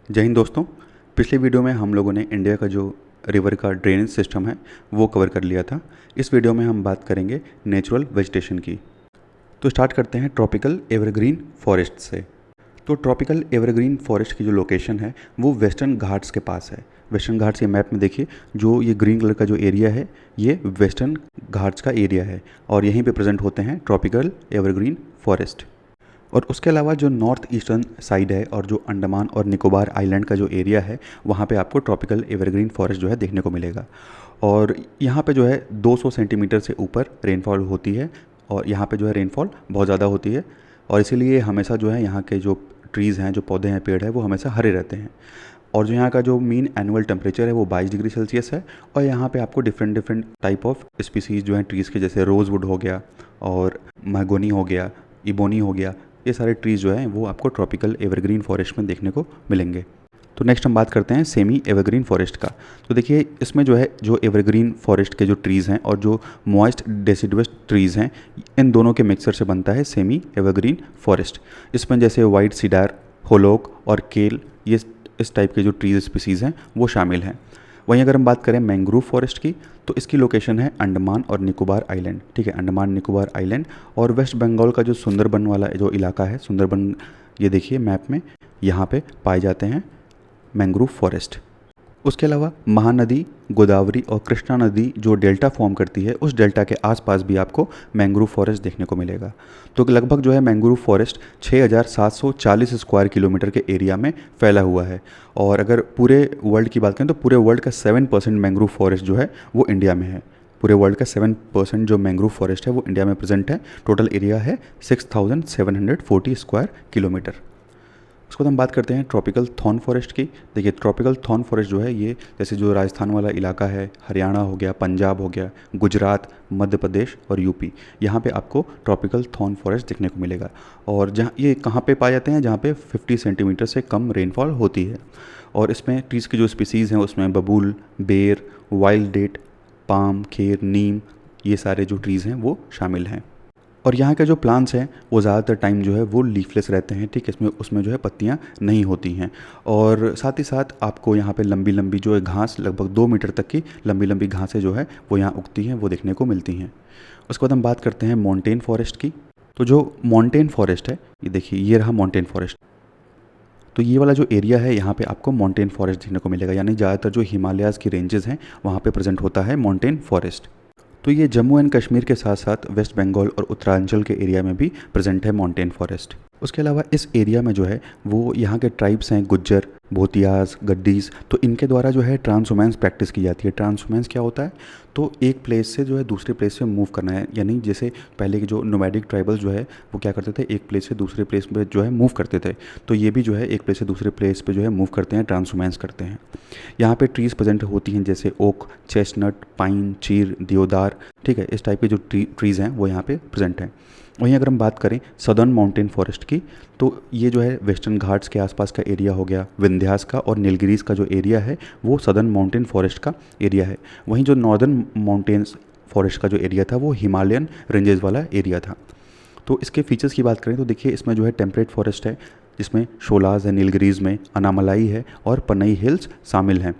जय हिंद दोस्तों। पिछले वीडियो में हम लोगों ने इंडिया का जो रिवर का ड्रेनेज सिस्टम है वो कवर कर लिया था। इस वीडियो में हम बात करेंगे नेचुरल वेजिटेशन की। तो स्टार्ट करते हैं ट्रॉपिकल एवरग्रीन फॉरेस्ट से। तो ट्रॉपिकल एवरग्रीन फॉरेस्ट की जो लोकेशन है वो वेस्टर्न घाट्स के पास है। वेस्टर्न घाट्स ये मैप में देखिए, जो ये ग्रीन कलर का जो एरिया है ये वेस्टर्न घाट्स का एरिया है और यहीं पे प्रेजेंट होते हैं ट्रॉपिकल एवरग्रीन फॉरेस्ट। और उसके अलावा जो नॉर्थ ईस्टर्न साइड है और जो अंडमान और निकोबार आइलैंड का जो एरिया है वहाँ पे आपको ट्रॉपिकल एवरग्रीन फॉरेस्ट जो है देखने को मिलेगा। और यहाँ पे जो है 200 सेंटीमीटर से ऊपर रेनफॉल होती है और यहाँ पे जो है रेनफॉल बहुत ज़्यादा होती है और इसीलिए हमेशा जो है यहाँ के जो ट्रीज़ हैं, जो पौधे हैं, पेड़ हैं, वो हमेशा हरे रहते हैं। और जो यहाँ का जो मीन एनुअल टेम्परेचर है वो 22 डिग्री सेल्सियस है। और यहाँ पे आपको different different type of species जो हैं ट्रीज़ के, जैसे रोज़वुड हो गया और महगोनी हो गया, इबोनी हो गया, ये सारे ट्रीज़ जो हैं वो आपको ट्रॉपिकल एवरग्रीन फॉरेस्ट में देखने को मिलेंगे। तो नेक्स्ट हम बात करते हैं सेमी एवरग्रीन फॉरेस्ट का। तो देखिए इसमें जो है जो एवरग्रीन फॉरेस्ट के जो ट्रीज़ हैं और जो मॉइस्ट डेसिडुअस ट्रीज़ हैं, इन दोनों के मिक्सर से बनता है सेमी एवरग्रीन फॉरेस्ट। इसमें जैसे वाइट सीडर, होलोक और केल, ये इस टाइप के जो ट्रीज स्पीसीज़ हैं वो शामिल हैं। वहीं अगर हम बात करें मैंग्रोव फॉरेस्ट की, तो इसकी लोकेशन है अंडमान और निकोबार आइलैंड। ठीक है, अंडमान निकोबार आइलैंड और वेस्ट बंगाल का जो सुंदरबन वाला जो इलाका है, सुंदरबन, ये देखिए मैप में, यहाँ पे पाए जाते हैं मैंग्रोव फॉरेस्ट। उसके अलावा महानदी, गोदावरी और कृष्णा नदी जो डेल्टा फॉर्म करती है, उस डेल्टा के आसपास भी आपको मैंग्रोव फॉरेस्ट देखने को मिलेगा। तो लगभग जो है मैंग्रोव फॉरेस्ट 6740 स्क्वायर किलोमीटर के एरिया में फैला हुआ है। और अगर पूरे वर्ल्ड की बात करें तो पूरे वर्ल्ड का 7% मैंग्रोव फॉरेस्ट जो है वो इंडिया में है। पूरे वर्ल्ड का 7% जो मैंग्रोव फॉरेस्ट है वो इंडिया में प्रेजेंट है। टोटल एरिया है 6740 स्क्वायर किलोमीटर। उसके बाद हम बात करते हैं ट्रॉपिकल थॉर्न फॉरेस्ट की। देखिए ट्रॉपिकल थॉर्न फॉरेस्ट जो है ये जैसे जो राजस्थान वाला इलाका है, हरियाणा हो गया, पंजाब हो गया, गुजरात, मध्य प्रदेश और यूपी, यहाँ पे आपको ट्रॉपिकल थॉर्न फॉरेस्ट देखने को मिलेगा। और जहाँ ये कहाँ पे पाए जाते हैं, जहाँ पे 50 सेंटीमीटर से कम रेनफॉल होती है। और इसमें ट्रीज़ की जो स्पीसीज़ हैं उसमें बबूल, बेर, वाइल्ड डेट, पाम, खेर, नीम, ये सारे जो ट्रीज़ हैं वो शामिल हैं। और यहाँ के जो प्लांट्स हैं वो ज़्यादातर टाइम जो है वो लीफलेस रहते हैं। ठीक है, उसमें जो है पत्तियाँ नहीं होती हैं। और साथ ही साथ आपको यहाँ पे लंबी लंबी जो है घास, लगभग 2 मीटर तक की लंबी लंबी घासें जो है वो यहाँ उगती हैं, वो देखने को मिलती हैं। उसके बाद हम बात करते हैं माउंटेन फॉरेस्ट की। तो जो माउंटेन फॉरेस्ट है, ये देखिए ये रहा माउंटेन फॉरेस्ट। तो ये वाला जो एरिया है यहाँ पे आपको माउंटेन फॉरेस्ट देखने को मिलेगा, यानी ज़्यादातर जो हिमालयाज़ की रेंजेस हैं वहाँ पे प्रेजेंट होता है माउंटेन फॉरेस्ट। तो ये जम्मू एंड कश्मीर के साथ साथ वेस्ट बंगाल और उत्तरांचल के एरिया में भी प्रेजेंट है माउंटेन फॉरेस्ट। उसके अलावा इस एरिया में जो है वो यहाँ के ट्राइब्स हैं गुज्जर, भोतियाज, गद्दीज, तो इनके द्वारा जो है ट्रांसहुमेंस प्रैक्टिस की जाती है। ट्रांसहुमेंस क्या होता है, तो एक प्लेस से जो है दूसरे प्लेस से मूव करना है, यानी जैसे पहले के जो नोमैडिक ट्राइबल्स जो है वो क्या करते थे, एक प्लेस से दूसरे प्लेस पे जो है मूव करते थे। तो ये भी जो है एक प्लेस से दूसरे प्लेस पे जो है मूव करते हैं, ट्रांसहुमेंस करते हैं। यहाँ पे ट्रीज़ प्रेजेंट होती हैं जैसे ओक, चेस्टनट, पाइन, चीर, देवदार। ठीक है, इस टाइप के जो ट्रीज़ हैं वो यहाँ पे प्रेजेंट हैं। वहीं अगर हम बात करें सदर्न माउंटेन फॉरेस्ट की, तो ये जो है वेस्टर्न घाट्स के आसपास का एरिया हो गया, विंध्यास का और नीलगिरीज का जो एरिया है वो सदर्न माउंटेन फॉरेस्ट का एरिया है। वहीं जो नॉर्दर्न माउंटेन्स फॉरेस्ट का जो एरिया था वो हिमालयन रेंजेस वाला एरिया था। तो इसके फीचर्स की बात करें तो देखिए इसमें जो है टेम्परेट फॉरेस्ट है, जिसमें शोलाज है, नीलगिरीज में अनामलाई है और पनई हिल्स शामिल हैं।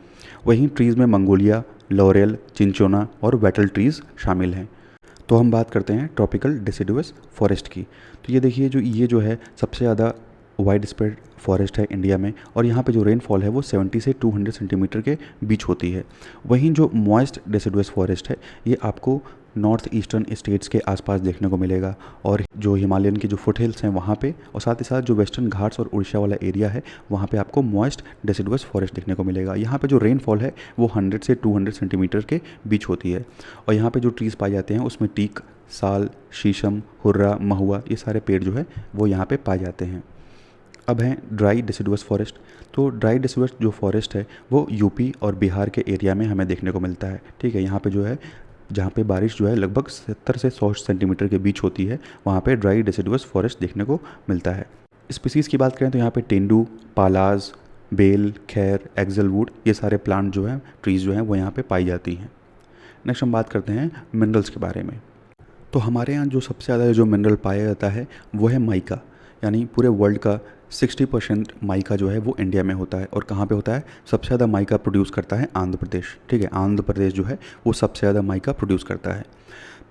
वहीं ट्रीज़ में मंगोलिया, लॉरेल, चिंचोना और वेटल ट्रीज़ शामिल हैं। तो हम बात करते हैं ट्रॉपिकल डिसिडुअस फॉरेस्ट की। तो ये देखिए ये जो है सबसे ज़्यादा वाइड स्प्रेड फॉरेस्ट है इंडिया में और यहाँ पे जो रेनफॉल है वो 70 से 200 सेंटीमीटर के बीच होती है। वहीं जो मॉइस्ट डिसिडुअस फॉरेस्ट है ये आपको नॉर्थ ईस्टर्न स्टेट्स के आसपास देखने को मिलेगा और जो हिमालयन की जो फुट हिल्स हैं वहाँ पे, और साथ ही साथ जो वेस्टर्न घाट्स और उड़ीसा वाला एरिया है वहाँ पे आपको मॉइस्ट डिसिडुअस फॉरेस्ट देखने को मिलेगा। यहाँ पे जो रेनफॉल है वो 100 से 200 सेंटीमीटर के बीच होती है। और यहाँ पे जो ट्रीज़ पाए जाते हैं उसमें टीक, साल, शीशम, हुर्रा, महुआ, ये सारे पेड़ जो है वो यहाँ पे पाए जाते हैं। अब हैं ड्राई डिसिडुअस फॉरेस्ट। तो ड्राई डिसिडुअस जो फॉरेस्ट है वो यूपी और बिहार के एरिया में हमें देखने को मिलता है। ठीक है, यहाँ पे जो है जहाँ पे बारिश जो है लगभग 70 से 100 सेंटीमीटर के बीच होती है, वहाँ पे ड्राई डिसिडुअस फॉरेस्ट देखने को मिलता है। स्पीसीज़ की बात करें तो यहाँ पे तेंदू, पालाज, बेल, खैर, एक्जलवुड, ये सारे प्लांट जो हैं, ट्रीज़ जो हैं वो यहाँ पे पाई जाती हैं। नेक्स्ट हम बात करते हैं मिनरल्स के बारे में। तो हमारे यहाँ जो सबसे ज़्यादा जो मिनरल पाया जाता है वो है माइका, यानी पूरे वर्ल्ड का 60% माइका जो है वो इंडिया में होता है। और कहाँ पे होता है? सबसे ज़्यादा माइका प्रोड्यूस करता है आंध्र प्रदेश। ठीक है, आंध्र प्रदेश जो है वो सबसे ज़्यादा माइका प्रोड्यूस करता है।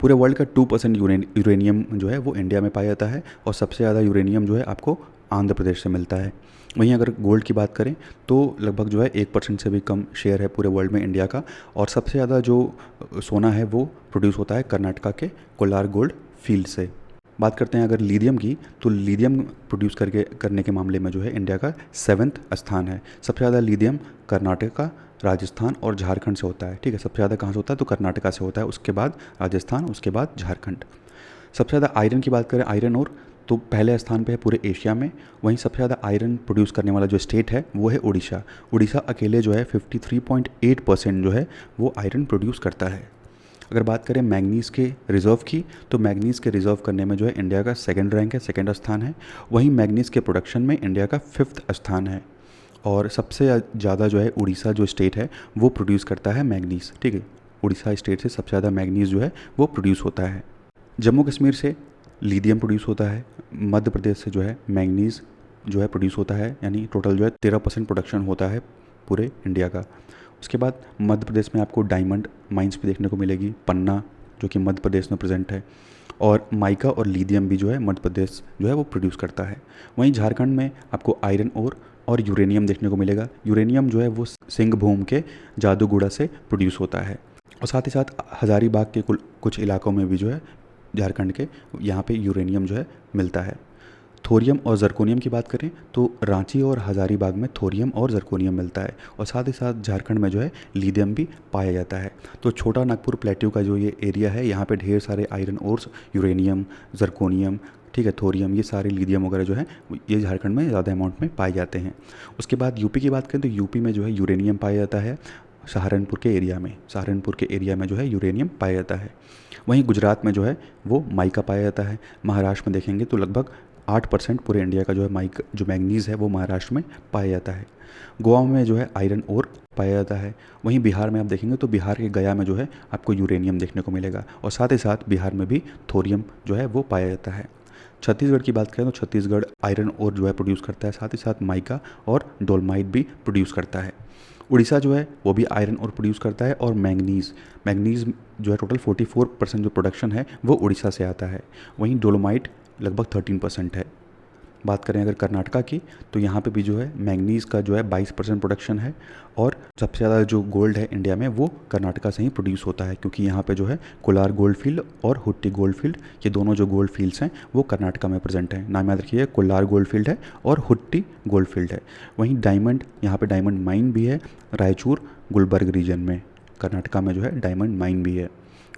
पूरे वर्ल्ड का 2% यूरेनियम जो है वो इंडिया में पाया जाता है और सबसे ज़्यादा यूरेनियम जो है आपको आंध्र प्रदेश से मिलता है। वहीं अगर गोल्ड की बात करें तो लगभग जो है 1% से भी कम शेयर है पूरे वर्ल्ड में इंडिया का। और सबसे ज़्यादा जो सोना है वो प्रोड्यूस होता है कर्नाटका के कोलार गोल्ड फील्ड से। बात करते हैं अगर लिथियम की, तो लिथियम प्रोड्यूस करने के मामले में जो है इंडिया का 7वां स्थान है। सबसे ज़्यादा लिथियम कर्नाटका, राजस्थान और झारखंड से होता है। ठीक है, सबसे ज़्यादा कहाँ से होता है? तो कर्नाटका से होता है, उसके बाद राजस्थान, उसके बाद झारखंड। सबसे ज़्यादा आयरन की बात करें, आयरन और, तो पहले स्थान पे है पूरे एशिया में। वहीं सबसे ज़्यादा आयरन प्रोड्यूस करने वाला जो स्टेट है वो है उड़ीसा। उड़ीसा अकेले जो है 53.8% जो है वो आयरन प्रोड्यूस करता है। अगर बात करें मैंगनीज़ के रिज़र्व की, तो मैंगनीज़ के रिज़र्व करने में जो है इंडिया का 2nd रैंक है, 2nd स्थान है। वहीं मैंगनीज़ के प्रोडक्शन में इंडिया का 5th स्थान है। और सबसे ज़्यादा जो है उड़ीसा जो स्टेट है वो प्रोड्यूस करता है मैंगनीज़। ठीक है, उड़ीसा स्टेट से सबसे ज़्यादा मैंगनीज़ जो है वो प्रोड्यूस होता है। जम्मू कश्मीर से लिथियम प्रोड्यूस होता है। मध्य प्रदेश से जो है मैंगनीज़ जो है प्रोड्यूस होता है, यानी टोटल जो है 13% प्रोडक्शन होता है पूरे इंडिया का। उसके बाद मध्य प्रदेश में आपको डायमंड माइंस भी देखने को मिलेगी, पन्ना जो कि मध्य प्रदेश में प्रेजेंट है। और माइका और लिथियम भी जो है मध्य प्रदेश जो है वो प्रोड्यूस करता है। वहीं झारखंड में आपको आयरन और यूरेनियम देखने को मिलेगा। यूरेनियम जो है वो सिंहभूम के जादूगुड़ा से प्रोड्यूस होता है। और साथ ही साथ हज़ारीबाग के कुछ इलाकों में भी जो है झारखंड के, यहाँ पे यूरेनियम जो है मिलता है। थोरियम और जर्कोनियम की बात करें तो रांची और हज़ारीबाग में थोरियम और जर्कोनियम मिलता है। और साथ ही साथ झारखंड में जो है लिथियम भी पाया जाता है। तो छोटा नागपुर प्लेट्यू का जो ये एरिया है, यहाँ पे ढेर सारे आयरन ओर्स, यूरेनियम, जर्कोनियम, ठीक है, थोरियम, ये सारे लिथियम वगैरह जो है ये झारखंड में ज़्यादा अमाउंट में पाए जाते हैं। उसके बाद यूपी की बात करें तो यूपी में जो है यूरेनियम पाया जाता है। सहारनपुर के एरिया में जो है यूरेनियम पाया जाता है। वहीं गुजरात में जो है वो माइका पाया जाता है। महाराष्ट्र में देखेंगे तो लगभग 8% पूरे इंडिया का जो है जो मैंगनीज़ है वो महाराष्ट्र में पाया जाता है। गोवा में जो है आयरन ओर पाया जाता है। वहीं बिहार में आप देखेंगे तो बिहार के गया में जो है आपको यूरेनियम देखने को मिलेगा। और साथ ही साथ बिहार में भी थोरियम जो है वो पाया जाता है। छत्तीसगढ़ की बात करें तो छत्तीसगढ़ आयरन ओर जो है प्रोड्यूस करता है, साथ ही साथ माइका और डोलमाइट भी प्रोड्यूस करता है। उड़ीसा जो है वो भी आयरन और प्रोड्यूस करता है। और मैंगनीज़ जो है टोटल 44% जो प्रोडक्शन है वो उड़ीसा से आता है। वहीं डोलोमाइट लगभग 13% है। बात करें अगर कर्नाटका की, तो यहाँ पे भी जो है मैंगनीज़ का जो है 22% प्रोडक्शन है। और सबसे ज़्यादा जो गोल्ड है इंडिया में वो कर्नाटका से ही प्रोड्यूस होता है, क्योंकि यहाँ पे जो है कोलार गोल्ड फील्ड और हुट्टी गोल्ड फील्ड, ये दोनों जो गोल्ड फील्ड्स हैं वो कर्नाटका में प्रेजेंट है। नाम याद रखिए, कोलार गोल्ड फील्ड है और हुट्टी गोल्ड फील्ड है। वहीं डायमंड, यहाँ पे डायमंड माइन भी है रायचूर गुलबर्ग रीजन में, कर्नाटका में जो है डायमंड माइन भी है।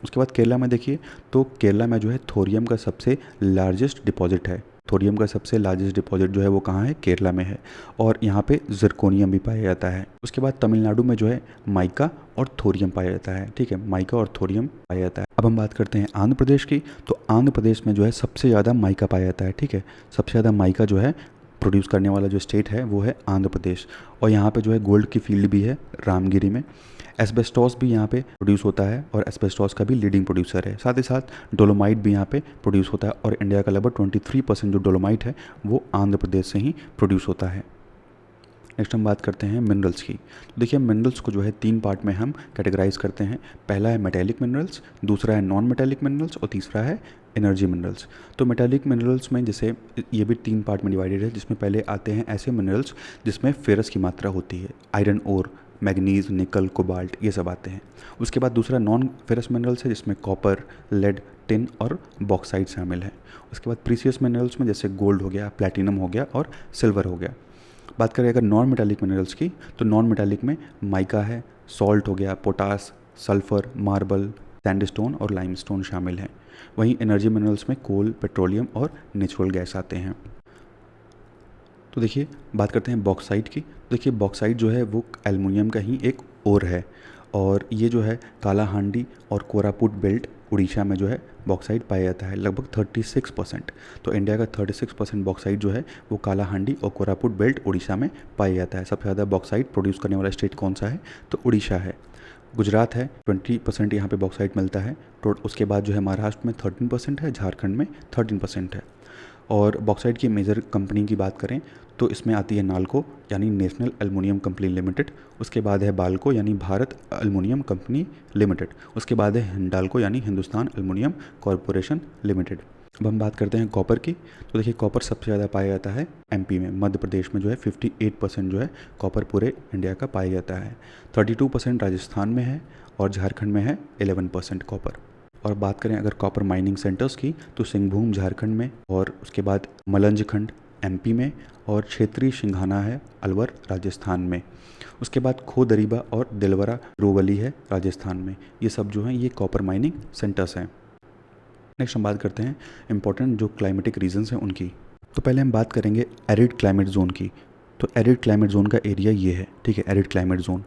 उसके बाद केरला में देखिए तो केरला में जो है थोरियम का सबसे लार्जेस्ट डिपॉजिट है। थोरियम का सबसे लार्जेस्ट डिपॉजिट जो है वो कहाँ है? केरला में है। और यहाँ पे जर्कोनियम भी पाया जाता है। उसके बाद तमिलनाडु में जो है माइका और थोरियम पाया जाता है। ठीक है, माइका और थोरियम पाया जाता है। अब हम बात करते हैं आंध्र प्रदेश की, तो आंध्र प्रदेश में जो है सबसे ज़्यादा माइका पाया जाता है। ठीक है, सबसे ज़्यादा माइका जो है प्रोड्यूस करने वाला जो स्टेट है वो है आंध्र प्रदेश। और यहाँ पे जो है गोल्ड की फील्ड भी है रामगिरी में। एस्बेस्टॉस भी यहाँ पे प्रोड्यूस होता है और एस्बेस्टॉस का भी लीडिंग प्रोड्यूसर है। साथ ही साथ डोलोमाइट भी यहाँ पे प्रोड्यूस होता है। और इंडिया का लगभग 23% जो डोलोमाइट है वो आंध्र प्रदेश से ही प्रोड्यूस होता है। नेक्स्ट हम बात करते हैं मिनरल्स की। तो देखिए मिनरल्स को जो है 3 पार्ट में हम कैटेगराइज करते हैं। पहला है मेटेलिक मिनरल्स, दूसरा है नॉन मेटेलिक मिनरल्स और तीसरा है एनर्जी मिनरल्स। तो मेटेलिक मिनरल्स में जैसे ये भी 3 पार्ट में डिवाइडेड है, जिसमें पहले आते हैं ऐसे मिनरल्स जिसमें फेरस की मात्रा होती है, आयरन ओर, मैग्नीज, निकल, कोबाल्ट, ये सब आते हैं। उसके बाद दूसरा नॉन फेरस मिनरल्स है जिसमें कॉपर, लेड, टिन और बॉक्साइट शामिल है। उसके बाद प्रीसियस मिनरल्स में जैसे गोल्ड हो गया, प्लैटिनम हो गया और सिल्वर हो गया। बात करें अगर नॉन मेटालिक मिनरल्स की, तो नॉन मेटालिक में माइका है, सॉल्ट हो गया, पोटास, सल्फर, मार्बल, सैंडस्टोन और लाइमस्टोन शामिल हैं। वहीं एनर्जी मिनरल्स में कोल, पेट्रोलियम और नेचुरल गैस आते हैं। तो देखिए बात करते हैं बॉक्साइट की। देखिए बॉक्साइट जो है वो एल्युमिनियम का ही एक ओर है। और ये जो है काला हांडी और कोरापुट बेल्ट उड़ीसा में जो है बॉक्साइट पाया जाता है, लगभग 36%। तो इंडिया का 36% बॉक्साइट जो है वो काला हांडी और कोरापुट बेल्ट उड़ीसा में पाया जाता है। सबसे ज़्यादा बॉक्साइट प्रोड्यूस करने वाला स्टेट कौन सा है? तो उड़ीसा है। गुजरात है, 20% यहाँ पे बॉक्साइट मिलता है। तो उसके बाद जो है महाराष्ट्र में 13% है, झारखंड में 13% है। और बॉक्साइट की मेजर कंपनी की बात करें तो इसमें आती है नाल्को यानी नेशनल एल्युमिनियम कंपनी लिमिटेड, उसके बाद है बाल्को यानी भारत एल्युमिनियम कंपनी लिमिटेड, उसके बाद है हिंडाल्को यानी हिंदुस्तान एल्युमिनियम कॉरपोरेशन लिमिटेड। अब हम बात करते हैं कॉपर की। तो देखिए कॉपर सबसे ज़्यादा पाया जाता है एमपी में, मध्य प्रदेश में जो है 58% जो है कॉपर पूरे इंडिया का पाया जाता है। 32% राजस्थान में है और झारखंड में है 11% कॉपर। और बात करें अगर कॉपर माइनिंग सेंटर्स की तो सिंहभूम झारखंड में, और उसके बाद मलंजखंड एमपी में, और क्षेत्रीय सिंघाना है अलवर राजस्थान में। उसके बाद खो दरीबा और दिलवरा रोवली है राजस्थान में। ये सब जो हैं ये कॉपर माइनिंग सेंटर्स हैं। नेक्स्ट हम बात करते हैं इंपॉर्टेंट जो क्लाइमेटिक रीजन्स हैं उनकी। तो पहले हम बात करेंगे एरिड क्लाइमेट जोन की। तो एरिड क्लाइमेट जोन का एरिया ये है, ठीक है, एरिड क्लाइमेट जोन।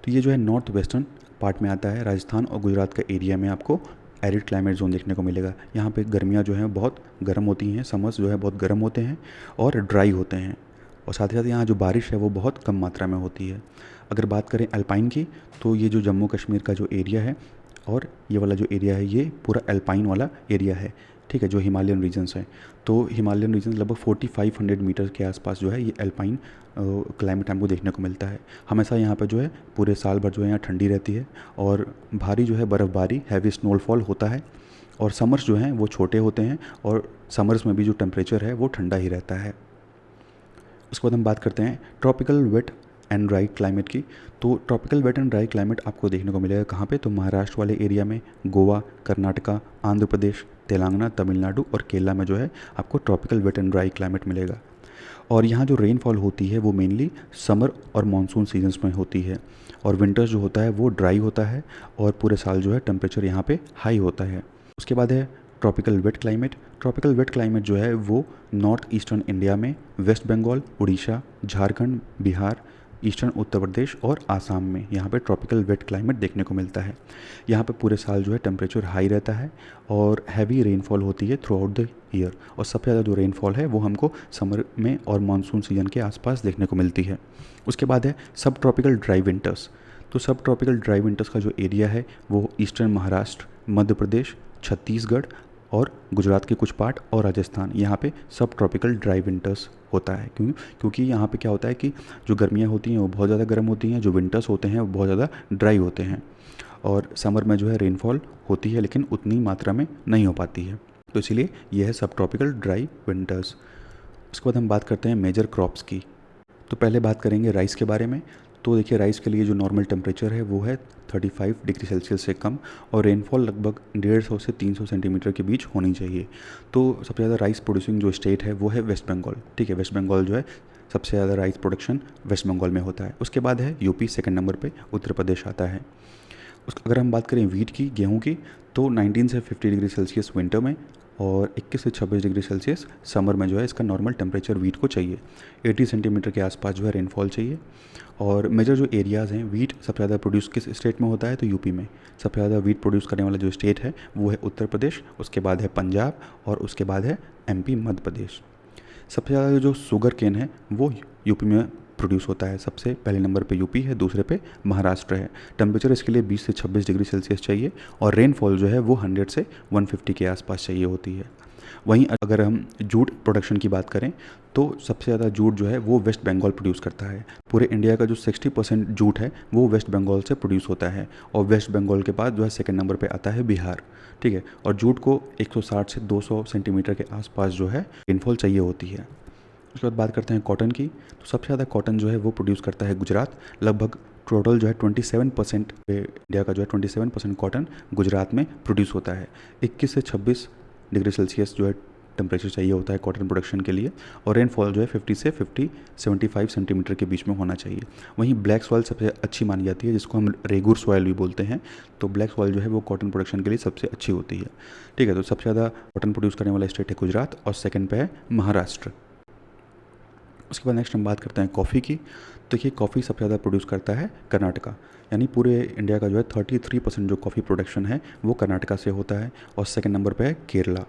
तो ये जो है नॉर्थ वेस्टर्न पार्ट में आता है, राजस्थान और गुजरात का एरिया में आपको एरिड क्लाइमेट जोन देखने को मिलेगा। यहाँ पे गर्मियाँ जो हैं बहुत गर्म होती हैं, समर्स जो है बहुत गर्म होते हैं और ड्राई होते हैं, और साथ ही साथ यहाँ जो बारिश है वो बहुत कम मात्रा में होती है। अगर बात करें अल्पाइन की तो ये जो जम्मू कश्मीर का जो एरिया है और ये वाला जो एरिया है ये पूरा अल्पाइन वाला एरिया है, ठीक है, जो हिमालयन रीजन्स हैं। तो हिमालयन रीजन्स लगभग 4500 मीटर के आसपास जो है ये अल्पाइन क्लाइमेट हमको देखने को मिलता है। हमेशा यहाँ पर जो है पूरे साल भर जो है यहाँ ठंडी रहती है और भारी जो है बर्फ़बारी, हैवी स्नोफॉल होता है, और समर्स जो हैं वो छोटे होते हैं और समर्स में भी जो टेम्परेचर है वो ठंडा ही रहता है। उसके बाद हम बात करते हैं tropical wet and dry climate की। तो tropical wet and dry climate आपको देखने को मिलेगा कहाँ पे, तो महाराष्ट्र वाले एरिया में, गोवा, कर्नाटका, आंध्र प्रदेश, तेलंगाना, तमिलनाडु और केरला में जो है आपको tropical wet and dry climate मिलेगा। और यहाँ जो रेनफॉल होती है वो मेनली समर और मानसून सीजन्स में होती है, और विंटर्स जो होता है वो ड्राई होता है और पूरे साल जो है टेम्परेचर यहाँ पे हाई होता है। उसके बाद है tropical wet climate. Tropical wet climate जो है वो नॉर्थ ईस्टर्न इंडिया में, वेस्ट बंगाल, उड़ीसा, झारखंड, बिहार, ईस्टर्न उत्तर प्रदेश और आसाम में यहाँ पे ट्रॉपिकल वेट क्लाइमेट देखने को मिलता है। यहाँ पे पूरे साल जो है टेम्परेचर हाई रहता है और हैवी रेनफॉल होती है थ्रू आउट द ईयर, और सबसे ज़्यादा जो रेनफॉल है वो हमको समर में और मानसून सीजन के आसपास देखने को मिलती है। उसके बाद है सब ट्रॉपिकल ड्राई विंटर्स। तो सब ट्रॉपिकल ड्राई विंटर्स का जो एरिया है वो ईस्टर्न महाराष्ट्र, मध्य प्रदेश, छत्तीसगढ़ और गुजरात के कुछ पार्ट और राजस्थान, यहाँ पे सब ट्रॉपिकल ड्राई विंटर्स होता है। क्योंकि यहाँ पे क्या होता है कि जो गर्मियाँ होती हैं वो बहुत ज़्यादा गर्म होती हैं, जो विंटर्स होते हैं वो बहुत ज़्यादा ड्राई होते हैं, और समर में जो है रेनफॉल होती है लेकिन उतनी मात्रा में नहीं हो पाती है, तो इसीलिए यह है सब ट्रॉपिकल ड्राई विंटर्स। उसके बाद हम बात करते हैं मेजर क्रॉप्स की। तो पहले बात करेंगे राइस के बारे में। तो देखिए राइस के लिए जो नॉर्मल टेम्परेचर है वो है 35 डिग्री सेल्सियस से कम, और रेनफॉल लगभग 150 से 300 सेंटीमीटर के बीच होनी चाहिए। तो सबसे ज़्यादा राइस प्रोड्यूसिंग जो स्टेट है वो है वेस्ट बंगाल, ठीक है, वेस्ट बंगाल जो है सबसे ज़्यादा राइस प्रोडक्शन वेस्ट बंगाल में होता है। उसके बाद है यूपी, सेकंड नंबर पे उत्तर प्रदेश आता है। अगर हम बात करें वीट की, गेहूँ की, तो 19 से 50 डिग्री सेल्सियस विंटर में और 21 से 26 डिग्री सेल्सियस समर में जो है इसका नॉर्मल टेम्परेचर वीट को चाहिए। 80 सेंटीमीटर के आसपास जो है रेनफॉल चाहिए। और मेजर जो एरियाज़ हैं, वीट सबसे ज़्यादा प्रोड्यूस किस स्टेट में होता है, तो यूपी में। सबसे ज़्यादा वीट प्रोड्यूस करने वाला जो स्टेट है वो है उत्तर प्रदेश, उसके बाद है पंजाब और उसके बाद है एमपी, मध्य प्रदेश। सबसे ज़्यादा जो शुगर केन है वो यूपी में प्रोड्यूस होता है। सबसे पहले नंबर पे यूपी है, दूसरे पे महाराष्ट्र है। टेम्परेचर इसके लिए 20 से 26 डिग्री सेल्सियस चाहिए और रेनफॉल जो है वो 100 से 150 के आसपास चाहिए होती है। वहीं अगर हम जूट प्रोडक्शन की बात करें तो सबसे ज़्यादा जूट जो है वो वेस्ट बंगाल प्रोड्यूस करता है। पूरे इंडिया का जो 60% जूट है वो वेस्ट बंगाल से प्रोड्यूस होता है, और वेस्ट बंगाल के बाद जो है सेकंड नंबर पे आता है बिहार, ठीक है। और जूट को 160 से 200 सेंटीमीटर के आसपास जो है रेनफॉल चाहिए होती है। उसके बाद बात करते हैं कॉटन की। तो सबसे ज़्यादा कॉटन जो है वो प्रोड्यूस करता है गुजरात। लगभग टोटल जो है 27% इंडिया का जो है 27% कॉटन गुजरात में प्रोड्यूस होता है। 21 से 26 डिग्री सेल्सियस जो है टेम्परेचर चाहिए होता है कॉटन प्रोडक्शन के लिए, और रेनफॉल जो है 50 से 75 सेंटीमीटर के बीच में होना चाहिए। वहीं ब्लैक सॉइल सबसे अच्छी मानी जाती है, जिसको हम रेगुर सॉइल भी बोलते हैं। तो ब्लैक सॉइल जो है वो कॉटन प्रोडक्शन के लिए सबसे अच्छी होती है, ठीक है। तो सबसे ज़्यादा कॉटन प्रोड्यूस करने वाला स्टेट है गुजरात और सेकंड पे है महाराष्ट्र। उसके बाद नेक्स्ट हम बात करते हैं कॉफ़ी की। तो ये कॉफ़ी सबसे ज़्यादा प्रोड्यूस करता है कर्नाटका, यानी पूरे इंडिया का जो है 33% जो कॉफ़ी प्रोडक्शन है वो कर्नाटका से होता है, और सेकंड नंबर पे है केरला।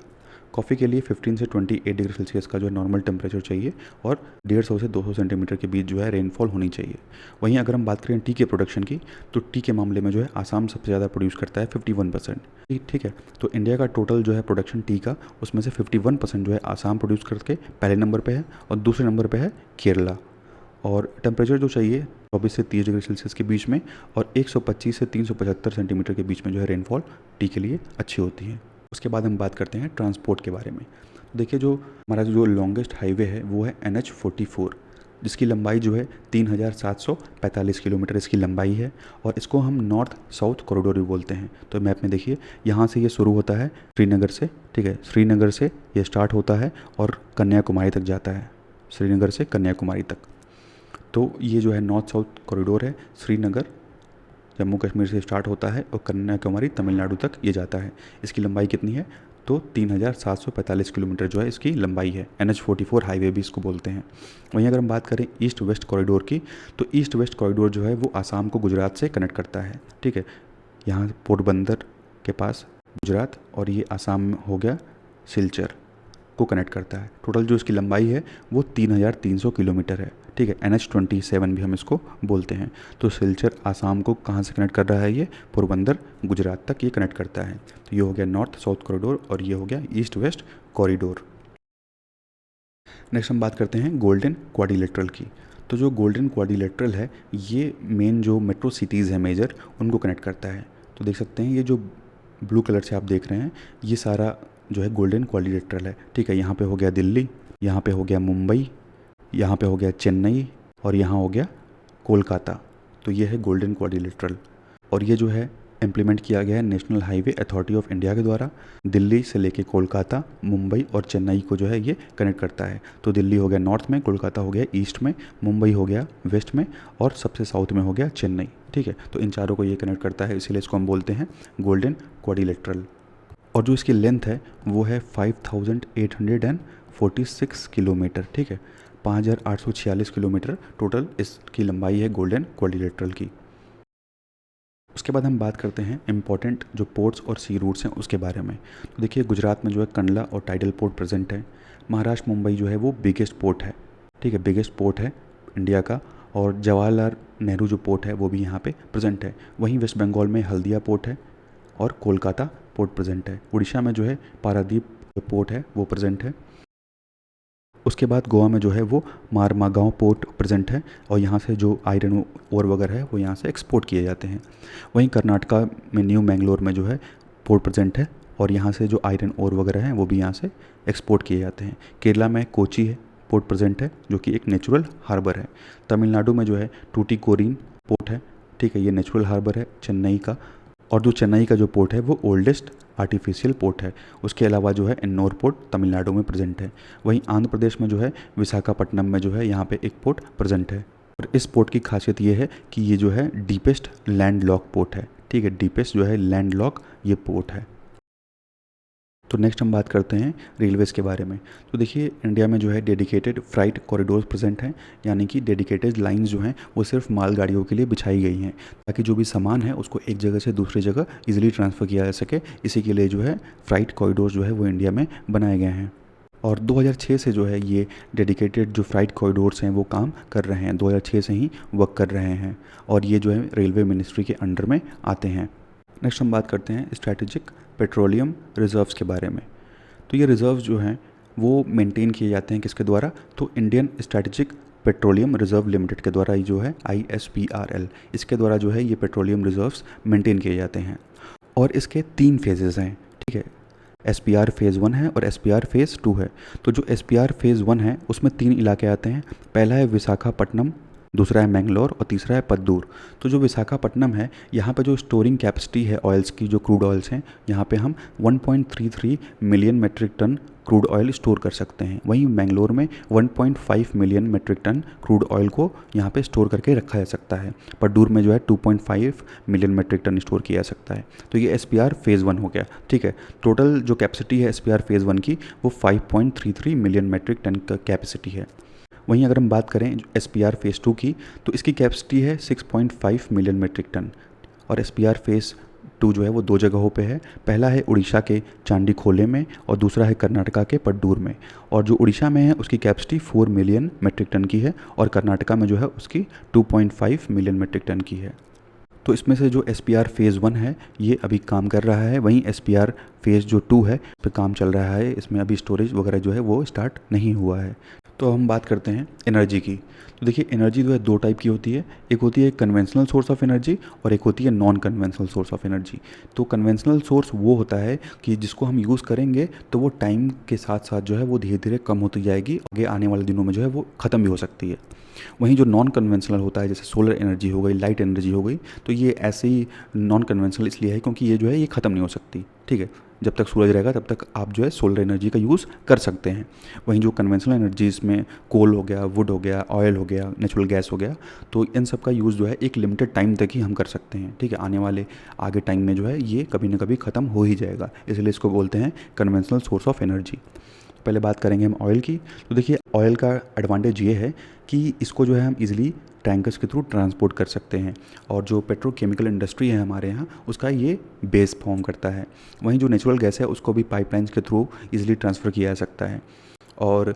कॉफ़ी के लिए 15 से 28 डिग्री सेल्सियस का जो है नॉर्मल टेम्परेचर चाहिए और 150 से 200 सेंटीमीटर के बीच जो है रेनफॉल होनी चाहिए। वहीं अगर हम बात करें टी के प्रोडक्शन की, तो टी के मामले में जो है आसाम सबसे ज़्यादा प्रोड्यूस करता है 51%। ठीक है, तो इंडिया का टोटल जो है प्रोडक्शन टी का, उसमें से 51% जो है आसाम प्रोड्यूस करके पहले नंबर पर है और दूसरे नंबर पर है केरला। और टेम्परेचर जो चाहिए 24 से 30 डिग्री सेल्सियस के बीच में और 125 से 375 सेंटीमीटर के बीच में जो है रेनफॉल टी के लिए अच्छी होती है। उसके बाद हम बात करते हैं ट्रांसपोर्ट के बारे में। तो देखिए, जो हमारा जो लॉन्गेस्ट हाईवे है वो है NH44, जिसकी लंबाई जो है 3745 किलोमीटर इसकी लंबाई है और इसको हम नॉर्थ साउथ कॉरिडोर भी बोलते हैं। तो मैप में देखिए, यहाँ से ये शुरू होता है श्रीनगर से, ठीक है, श्रीनगर से ये स्टार्ट होता है और कन्याकुमारी तक जाता है, श्रीनगर से कन्याकुमारी तक। तो ये जो है नॉर्थ साउथ कॉरिडोर है, श्रीनगर जम्मू कश्मीर से स्टार्ट होता है और कन्याकुमारी तमिलनाडु तक ये जाता है। इसकी लंबाई कितनी है? तो 3745 किलोमीटर जो है इसकी लंबाई है। NH44 हाईवे भी इसको बोलते हैं। वहीं अगर हम बात करें ईस्ट वेस्ट कॉरिडोर की, तो ईस्ट वेस्ट कॉरिडोर जो है वो आसाम को गुजरात से कनेक्ट करता है, ठीक है। यहाँ पोरबंदर के पास गुजरात और ये आसाम में हो गया सिलचर को कनेक्ट करता है। टोटल जो इसकी लंबाई है वो 3300 किलोमीटर है, ठीक है। NH27 भी हम इसको बोलते हैं। तो सिलचर आसाम को कहाँ से कनेक्ट कर रहा है? ये पोरबंदर गुजरात तक ये कनेक्ट करता है। तो ये हो गया नॉर्थ साउथ कॉरिडोर और ये हो गया ईस्ट वेस्ट कॉरिडोर। नेक्स्ट हम बात करते हैं गोल्डन क्वाड्रिलेटरल की। तो जो गोल्डन क्वाड्रिलेटरल है ये मेन जो मेट्रो सिटीज़ है मेजर, उनको कनेक्ट करता है। तो देख सकते हैं ये जो ब्लू कलर से आप देख रहे हैं ये सारा जो है गोल्डन क्वाड्रिलेटरल है, ठीक है। यहाँ पे हो गया दिल्ली, यहाँ पे हो गया मुंबई, यहाँ पे हो गया चेन्नई और यहाँ हो गया कोलकाता। तो ये है गोल्डन क्वाड्रिलेटरल और ये जो है इम्प्लीमेंट किया गया है national highway authority of India के द्वारा। दिल्ली से लेके कोलकाता, मुंबई और चेन्नई को जो है ये कनेक्ट करता है। तो दिल्ली हो गया नॉर्थ में, कोलकाता हो गया ईस्ट में, मुंबई हो गया वेस्ट में और सबसे साउथ में हो गया चेन्नई, ठीक है। तो इन चारों को ये कनेक्ट करता है, इसीलिए इसको हम बोलते हैं गोल्डन क्वाड्रिलेटरल। और जो इसकी लेंथ है वो है 5846 किलोमीटर, ठीक है। 5846 किलोमीटर टोटल इसकी लंबाई है गोल्डन क्वाड्रिलेटरल की। उसके बाद हम बात करते हैं इम्पॉर्टेंट जो पोर्ट्स और सी रूट्स हैं उसके बारे में। तो देखिए, गुजरात में जो है कंडला और टाइडल पोर्ट प्रेजेंट है। महाराष्ट्र मुंबई जो है वो बिगेस्ट पोर्ट है, ठीक है, बिगेस्ट पोर्ट है इंडिया का। और जवाहरलाल नेहरू जो पोर्ट है वो भी यहाँ पे प्रेजेंट है। वहीं वेस्ट बंगाल में हल्दिया पोर्ट है और कोलकाता पोर्ट प्रेजेंट है। उड़ीसा में जो है पारादीप पोर्ट है वो प्रेजेंट है। उसके बाद गोवा में जो है वो मारमागांव पोर्ट प्रेजेंट है और यहाँ से जो आयरन ओर वगैरह है वो यहाँ से एक्सपोर्ट किए जाते हैं। वहीं कर्नाटका में न्यू मैंगलोर में जो है पोर्ट प्रेजेंट है और यहाँ से जो आयरन ओर वगैरह हैं वो भी यहाँ से एक्सपोर्ट किए जाते हैं। केरला में कोची है पोर्ट प्रेजेंट है जो कि एक नेचुरल हार्बर है। तमिलनाडु में जो है टूटीकोरिन पोर्ट है, ठीक है, ये नेचुरल हार्बर है चेन्नई का। और जो चेन्नई का जो पोर्ट है वो ओल्डेस्ट आर्टिफिशियल पोर्ट है। उसके अलावा जो है एन्नोर पोर्ट तमिलनाडु में प्रेजेंट है। वहीं आंध्र प्रदेश में जो है विशाखापट्टनम में जो है यहाँ पे एक पोर्ट प्रेजेंट है। और इस पोर्ट की खासियत ये है कि ये जो है डीपेस्ट लैंड लॉक पोर्ट है, ठीक है, डीपेस्ट जो है लैंड लॉक ये पोर्ट है। तो नेक्स्ट हम बात करते हैं रेलवेज़ के बारे में। तो देखिए, इंडिया में जो है डेडिकेटेड फ्राइट कॉरिडोर्स प्रेजेंट हैं, यानी कि डेडिकेटेड लाइंस जो हैं वो सिर्फ मालगाड़ियों के लिए बिछाई गई हैं ताकि जो भी सामान है उसको एक जगह से दूसरी जगह इजीली ट्रांसफ़र किया जा सके। इसी के लिए जो है फ्राइट कॉरिडोर्स जो है वो इंडिया में बनाए गए हैं। और 2006 से जो है ये डेडिकेटेड जो फ्राइट कॉरिडोर्स हैं वो काम कर रहे हैं, 2006 से ही वर्क कर रहे हैं और ये जो है रेलवे मिनिस्ट्री के अंडर में आते हैं। नेक्स्ट हम बात करते हैं स्ट्रैटेजिक पेट्रोलियम रिजर्व्स के बारे में। तो ये रिजर्व्स जो हैं वो मेंटेन किए जाते हैं किसके द्वारा? तो Indian strategic petroleum reserve limited के द्वारा, ये जो है ISPRL, इसके द्वारा जो है ये पेट्रोलियम रिजर्व्स मेंटेन किए जाते हैं। और इसके 3 फेजेज़ हैं, ठीक है। SPR फेज़ 1 है और SPR फेज़ 2 है। तो जो SPR फेज़ 1 है उसमें 3 इलाके आते हैं। पहला है विशाखापट्टनम, दूसरा है मैंगलोर और तीसरा है पद्दूर। तो जो विशाखापट्टनम है यहाँ पे जो स्टोरिंग कैपेसिटी है ऑयल्स की, जो क्रूड ऑयल्स हैं, यहाँ पे हम 1.33 million metric ton crude oil store कर सकते हैं। वहीं मैंगलोर में 1.5 million metric ton crude oil को यहाँ पे स्टोर करके रखा जा सकता है। पद्दूर में जो है 2.5 मिलियन मेट्रिक टन स्टोर किया जा सकता है। तो ये SPR फेज़ 1 हो गया, ठीक है। टोटल जो कैपेसिटी है SPR फेज़ 1 की वो 5.33 मिलियन मेट्रिक टन का कैपेसिटी है। वहीं अगर हम बात करें SPR फेज़ 2 की, तो इसकी कैपेसिटी है 6.5 मिलियन मेट्रिक टन और SPR फेज़ 2 जो है वो 2 जगहों पे है। पहला है उड़ीसा के चांदीखोले में और दूसरा है कर्नाटका के पड्डूर में। और जो उड़ीसा में है उसकी कैपेसिटी 4 मिलियन मेट्रिक टन की है और कर्नाटका में जो है उसकी 2.5 मिलियन मेट्रिक टन की है। तो इसमें से जो SPR फ़ेज़ 1 है ये अभी काम कर रहा है, वहीं SPR फ़ेज़ जो 2 है इस पे काम चल रहा है। इसमें अभी स्टोरेज वगैरह जो है वो स्टार्ट नहीं हुआ है। तो हम बात करते हैं एनर्जी की। तो देखिए एनर्जी जो है 2 टाइप की होती है, एक होती है कन्वेंशनल सोर्स ऑफ एनर्जी और एक होती है non conventional source of energy. तो कन्वेंशनल सोर्स वो होता है कि जिसको हम यूज़ करेंगे तो वो टाइम के साथ साथ जो है वो धीरे धीरे कम होती जाएगी, आगे आने वाले दिनों में जो है वो ख़त्म भी हो सकती है। वहीं जो नॉन कन्वेंशनल होता है जैसे सोलर एनर्जी हो गई, लाइट एनर्जी हो गई, तो ये ऐसे ही नॉन कन्वेंशनल इसलिए है क्योंकि ये जो है ये ख़त्म नहीं हो सकती, ठीक है। जब तक सूरज रहेगा तब तक आप जो है सोलर एनर्जी का यूज़ कर सकते हैं। वहीं जो कन्वेंशनल एनर्जीज में कोल हो गया, वुड हो गया, ऑयल हो गया, नेचुरल गैस हो गया, तो इन सब का यूज़ जो है एक लिमिटेड टाइम तक ही हम कर सकते हैं, ठीक है। आने वाले आगे टाइम में जो है ये कभी ना कभी ख़त्म हो ही जाएगा, इसलिए इसको बोलते हैं कन्वेंशनल सोर्स ऑफ एनर्जी। पहले बात करेंगे हम ऑयल की। तो देखिए ऑयल का एडवांटेज ये है कि इसको जो है हम इजीली टैंकर्स के थ्रू ट्रांसपोर्ट कर सकते हैं और जो पेट्रोकेमिकल इंडस्ट्री है हमारे यहाँ उसका ये बेस फॉर्म करता है। वहीं जो नेचुरल गैस है उसको भी पाइपलाइंस के थ्रू इजीली ट्रांसफ़र किया जा सकता है। और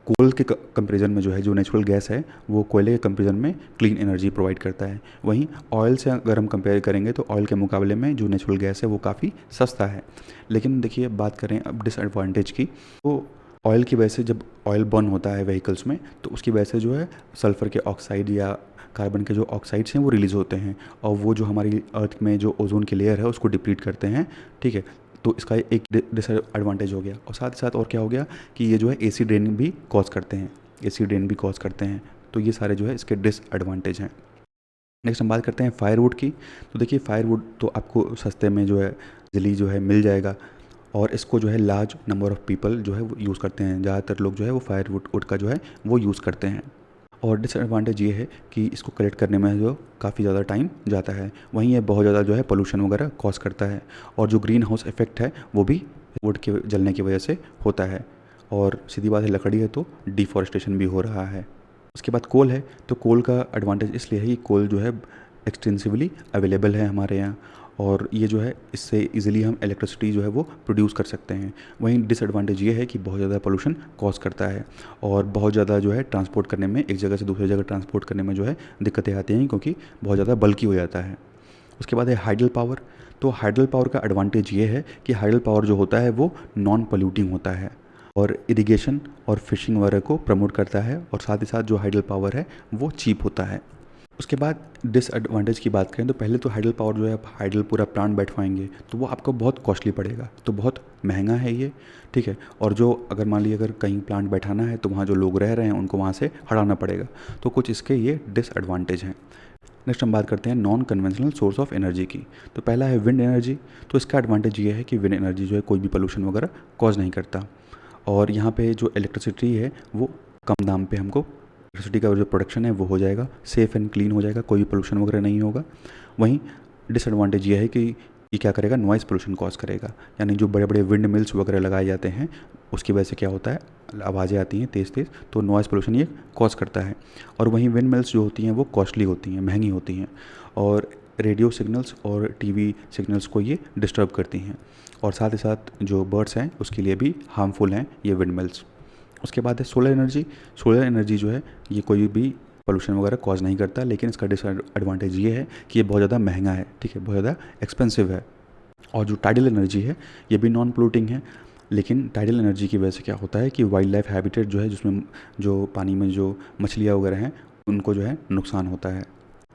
कोल के कंपेरिजन में जो है जो नेचुरल गैस है वो कोयले के कंपेरिजन में क्लीन एनर्जी प्रोवाइड करता है। वहीं ऑयल से अगर हम कंपेयर करेंगे तो ऑयल के मुकाबले में जो नेचुरल गैस है वो काफ़ी सस्ता है। लेकिन देखिए बात करें अब डिसएडवांटेज की, तो ऑयल की वजह से जब ऑयल बर्न होता है व्हीकल्स में तो उसकी वजह से जो है सल्फ़र के ऑक्साइड या कार्बन के जो ऑक्साइड्स हैं वो रिलीज़ होते हैं और वो जो हमारी अर्थ में जो ओजोन की लेयर है उसको डिप्लीट करते हैं, ठीक है। तो इसका एक डिसएडवांटेज हो गया। और साथ ही साथ और क्या हो गया कि ये जो है एसिड रेन भी कॉज करते हैं, एसिड रेन भी कॉज करते हैं। तो ये सारे जो है इसके डिसएडवांटेज हैं। नेक्स्ट हम बात करते हैं फायरवुड की। तो देखिए फायरवुड तो आपको सस्ते में जो है इजीली जो है मिल जाएगा और इसको जो है लार्ज नंबर ऑफ़ पीपल जो है वो यूज़ करते हैं। ज़्यादातर लोग जो है वो फायरवुड का जो है वो यूज़ करते हैं। और डिसएडवांटेज ये है कि इसको कलेक्ट करने में जो काफ़ी ज़्यादा टाइम जाता है। वहीं ये बहुत ज़्यादा जो है पोल्यूशन वगैरह कॉज करता है और जो ग्रीन हाउस इफेक्ट है वो भी वुड के जलने की वजह से होता है। और सीधी बात है लकड़ी है तो डिफॉरेस्टेशन भी हो रहा है। उसके बाद कोल है, तो कोल का एडवांटेज इसलिए है कि कोल जो है एक्सटेंसिवली अवेलेबल है हमारे यहाँ और ये जो है इससे इजीली हम इलेक्ट्रिसिटी जो है वो प्रोड्यूस कर सकते हैं। वहीं डिसएडवांटेज ये है कि बहुत ज़्यादा पोल्यूशन कॉज करता है और बहुत ज़्यादा जो है ट्रांसपोर्ट करने में, एक जगह से दूसरी जगह ट्रांसपोर्ट करने में जो है दिक्कतें आती हैं क्योंकि बहुत ज़्यादा बल्की हो जाता है। उसके बाद है हाइडल पावर। तो हाइडल पावर का एडवांटेज ये है कि हाइडल पावर जो होता है वो नॉन पोल्यूटिंग होता है और इरिगेशन और फिशिंग वगैरह को प्रमोट करता है और साथ ही साथ जो हाइडल पावर है वो चीप होता है। उसके बाद डिसएडवांटेज की बात करें तो पहले तो हाइडल पावर जो है आप हाइडल पूरा प्लांट बैठवाएंगे तो वो आपको बहुत कॉस्टली पड़ेगा, तो बहुत महंगा है ये, ठीक है। और जो अगर मान लीजिए अगर कहीं प्लांट बैठाना है तो वहाँ जो लोग रह रहे हैं उनको वहाँ से हटाना पड़ेगा, तो कुछ इसके ये डिसएडवांटेज हैं। नेक्स्ट हम बात करते हैं non conventional source of energy की। तो पहला है विंड एनर्जी। तो इसका एडवांटेज ये है कि विंड एनर्जी जो है कोई भी पोल्यूशन वगैरह कॉज नहीं करता और यहाँ पे जो इलेक्ट्रिसिटी है वो कम दाम पे हमको इलेक्ट्रिसिटी का जो प्रोडक्शन है वो हो जाएगा, सेफ़ एंड क्लीन हो जाएगा, कोई भी पोल्यूशन वगैरह नहीं होगा। वहीं डिसएडवांटेज ये है कि ये क्या करेगा, नॉइज़ पोल्यूशन कॉज करेगा, यानी जो बड़े बड़े विंड मिल्स वगैरह लगाए जाते हैं उसकी वजह से क्या होता है, आवाज़ें आती हैं तेज़ तेज़, तो नॉइज़ पोल्यूशन ये कॉज करता है। और वहीं विंड मिल्स जो होती हैं वो कॉस्टली होती हैं, महंगी होती हैं और रेडियो सिग्नल्स और टीवी सिग्नल्स को ये डिस्टर्ब करती हैं और साथ ही साथ जो बर्ड्स हैं उसके लिए भी हार्मफुल हैं ये विंड मिल्स। उसके बाद है सोलर एनर्जी। सोलर एनर्जी जो है ये कोई भी पोल्यूशन वगैरह कॉज नहीं करता, लेकिन इसका डिसएडवांटेज ये है कि ये बहुत ज़्यादा महंगा है, ठीक है, बहुत ज़्यादा एक्सपेंसिव है। और जो टाइडल एनर्जी है ये भी नॉन पोल्यूटिंग है, लेकिन टाइडल एनर्जी की वजह से क्या होता है कि वाइल्ड लाइफ हैबिटेट जो है जिसमें जो पानी में जो मछलियाँ वगैरह हैं उनको जो है नुकसान होता है।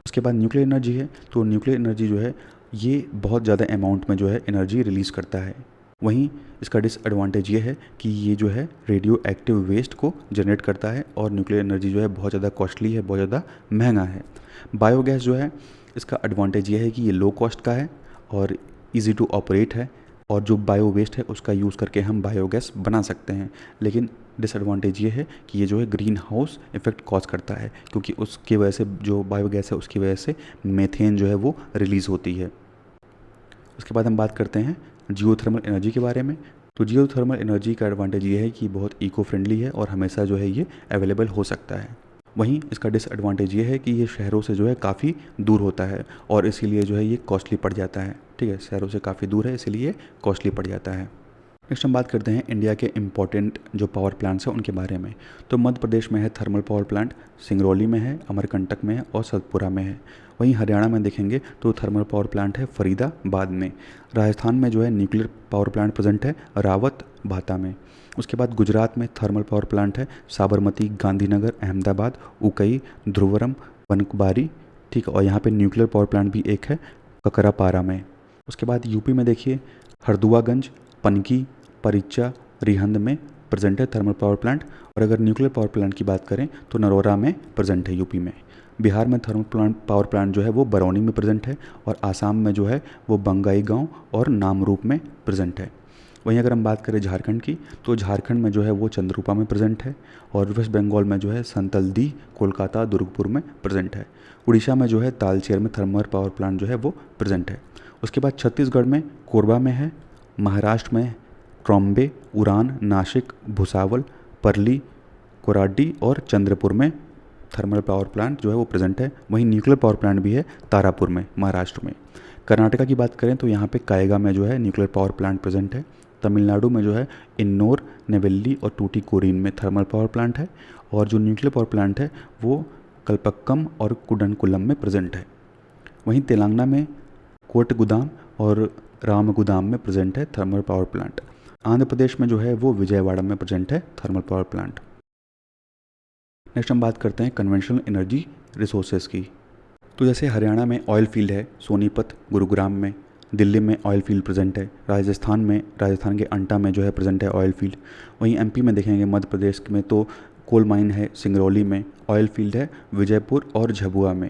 उसके बाद न्यूक्लियर एनर्जी है। तो न्यूक्लियर एनर्जी जो है ये बहुत ज़्यादा अमाउंट में जो है एनर्जी रिलीज़ करता है। वहीं इसका डिसएडवांटेज ये है कि ये जो है रेडियो एक्टिव वेस्ट को जनरेट करता है और न्यूक्लियर एनर्जी जो है बहुत ज़्यादा कॉस्टली है, बहुत ज़्यादा महंगा है। बायोगैस जो है इसका एडवांटेज ये है कि ये लो कॉस्ट का है और इजी टू ऑपरेट है और जो बायो वेस्ट है उसका यूज़ करके हम बायोगैस बना सकते हैं। लेकिन डिसएडवांटेज ये है कि ये जो है ग्रीन हाउस इफेक्ट कॉज करता है क्योंकि उसकी वजह से जो बायोगैस है उसकी वजह से मीथेन जो है वो रिलीज़ होती है। उसके बाद हम बात करते हैं जियोथर्मल एनर्जी के बारे में। तो जियोथर्मल एनर्जी का एडवांटेज ये है कि बहुत इको फ्रेंडली है और हमेशा जो है ये अवेलेबल हो सकता है। वहीं इसका डिसएडवांटेज ये है कि ये शहरों से जो है काफ़ी दूर होता है और इसीलिए जो है ये कॉस्टली पड़ जाता है, ठीक है। ठीक है, शहरों से काफ़ी दूर है, इसलिए कॉस्टली पड़ जाता है। नेक्स्ट हम बात करते हैं इंडिया के इम्पोर्टेंट जो पावर प्लांट्स हैं उनके बारे में। तो मध्य प्रदेश में है थर्मल पावर प्लांट, सिंगरौली में है, अमरकंटक में है और सतपुरा में है। वहीं हरियाणा में देखेंगे तो थर्मल पावर प्लांट है फरीदाबाद में। राजस्थान में जो है न्यूक्लियर पावर प्लांट प्रेजेंट है रावत भाता में। उसके बाद गुजरात में थर्मल पावर प्लांट है साबरमती, गांधीनगर, अहमदाबाद, उकई, ध्रुवरम, बनकबारी, ठीक है। और यहाँ पे न्यूक्लियर पावर प्लांट भी एक है ककरापारा में। उसके बाद यूपी में देखिए हरदुआगंज, पनकी, परिचा, रिहंद में प्रेजेंट है थर्मल पावर प्लांट। और अगर न्यूक्लियर पावर प्लांट की बात करें तो नरोरा में प्रेजेंट है यूपी में। बिहार में थर्मल पावर प्लांट जो है वो बरौनी में प्रेजेंट है और आसाम में जो है वो बंगाईगांव और नामरूप में प्रेजेंट है। वहीं अगर हम बात करें झारखंड की तो झारखंड में जो है वो चंद्रूपा में प्रेजेंट है और वेस्ट बंगाल में जो है संतलदी, कोलकाता, दुर्गपुर में प्रेजेंट है। उड़ीसा में जो है तालचेर में थर्मल पावर प्लांट जो है वो प्रेजेंट है। उसके बाद छत्तीसगढ़ में कोरबा में है, महाराष्ट्र में ट्रॉम्बे, उरान, नासिक, भुसावल, परली, कोराडी और चंद्रपुर में थर्मल पावर प्लांट जो है वो प्रेजेंट है। वहीं न्यूक्लियर पावर प्लांट भी है तारापुर में, महाराष्ट्र में। कर्नाटका की बात करें तो यहाँ पे कायगा में जो है न्यूक्लियर पावर प्लांट प्रेजेंट है। तमिलनाडु में जो है इन्नौर, नेवेली और टूटीकोरिन में थर्मल पावर प्लांट है और जो न्यूक्लियर पावर प्लांट है वो कल्पक्कम और कुडनकुलम में प्रेजेंट है। वहीं तेलंगाना में कोटगुदाम और रामगुदाम में प्रेजेंट है thermal power plant. Andhra Pradesh में जो है वो विजयवाड़ा में प्रेजेंट है थर्मल पावर प्लांट। नेक्स्ट हम बात करते हैं कन्वेंशनल एनर्जी रिसोर्सेज की। तो जैसे हरियाणा में ऑयल फील्ड है सोनीपत, गुरुग्राम में। दिल्ली में ऑयल फील्ड प्रेजेंट है। राजस्थान के अंटा में जो है प्रेजेंट है ऑयल फील्ड। वहीं एमपी में देखेंगे मध्य प्रदेश में तो कोल माइन है सिंगरौली में। ऑयल फील्ड है विजयपुर और झबुआ में।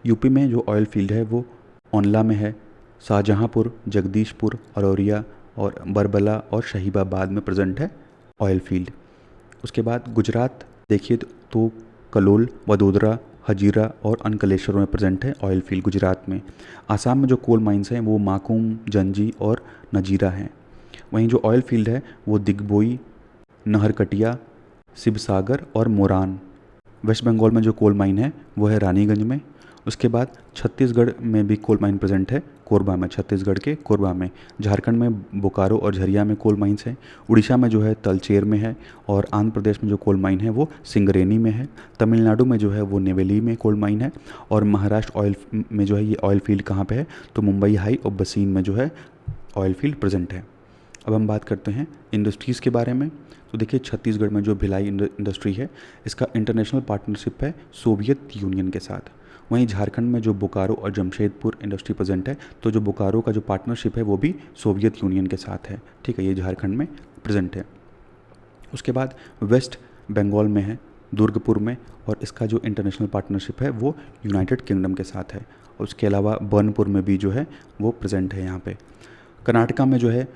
यूपी में जो ऑयल फील्ड है वो औंधला में है। शाहजहांपुर, जगदीशपुर, अररिया और बरबला और शहीबाबाद में प्रेजेंट है ऑयल फील्ड। उसके बाद गुजरात देखिए तो कलोल, वडोदरा, हजीरा और अंकलेश्वर में प्रेजेंट है ऑयल फील्ड गुजरात में। आसाम में जो कोल माइंस हैं वो माकूम, जंजी और नजीरा हैं। वहीं जो ऑयल फील्ड है वो दिग्बोई, नहरकटिया, शिवसागर और मोरान। वेस्ट बंगाल में जो कोल माइन है वो है रानीगंज में। उसके बाद छत्तीसगढ़ में भी कोल माइन प्रेजेंट है कोरबा में, छत्तीसगढ़ के कोरबा में। झारखंड में बोकारो और झरिया में कोल माइंस हैं। उड़ीसा में जो है तलचेर में है और आंध्र प्रदेश में जो कोल माइन है वो सिंगरेनी में है। तमिलनाडु में जो है वो नेवेली में कोल माइन है और महाराष्ट्र ऑयल में जो है ये ऑयल फील्ड कहाँ पे है तो मुंबई हाई और बसीन में जो है ऑयल फील्ड प्रेजेंट है। अब हम बात करते हैं इंडस्ट्रीज़ के बारे में। तो देखिए छत्तीसगढ़ में जो भिलाई इंडस्ट्री है इसका इंटरनेशनल पार्टनरशिप है सोवियत यूनियन के साथ। वहीं झारखंड में जो बोकारो और जमशेदपुर इंडस्ट्री प्रेजेंट है तो जो बोकारो का जो पार्टनरशिप है वो भी सोवियत यूनियन के साथ है, ठीक है, ये झारखंड में प्रेजेंट है। उसके बाद वेस्ट बंगाल में है दुर्गपुर में और इसका जो इंटरनेशनल पार्टनरशिप है वो यूनाइटेड किंगडम के साथ है। और उसके अलावा बर्नपुर में भी जो है वो प्रेजेंट है यहाँ पे। कर्नाटका में जो है